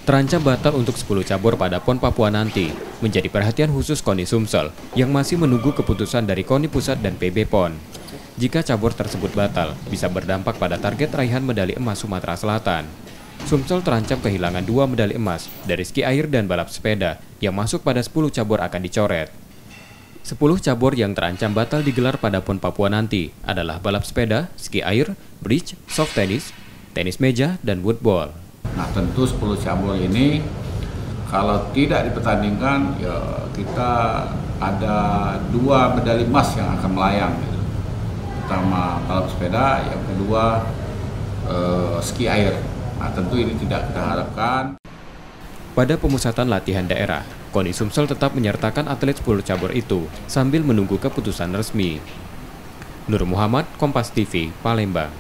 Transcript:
terancam batal untuk 10 cabur pada PON Papua nanti, menjadi perhatian khusus KONI Sumsel yang masih menunggu keputusan dari KONI Pusat dan PB PON. Jika cabur tersebut batal, bisa berdampak pada target raihan medali emas Sumatera Selatan. Sumsel terancam kehilangan 2 medali emas dari ski air dan balap sepeda yang masuk pada 10 cabur akan dicoret. 10 cabur yang terancam batal digelar pada PON Papua nanti adalah balap sepeda, ski air, bridge, soft tennis, tenis meja, dan woodball. Nah, tentu 10 cabur ini kalau tidak dipertandingkan ya kita ada 2 medali emas yang akan melayang gitu. Pertama balap sepeda, yang kedua ski air. Nah, tentu ini tidak kita harapkan. Pada pemusatan latihan daerah, KONI Sumsel tetap menyertakan atlet 10 cabur itu sambil menunggu keputusan resmi. Nur Muhammad, Kompas TV, Palembang.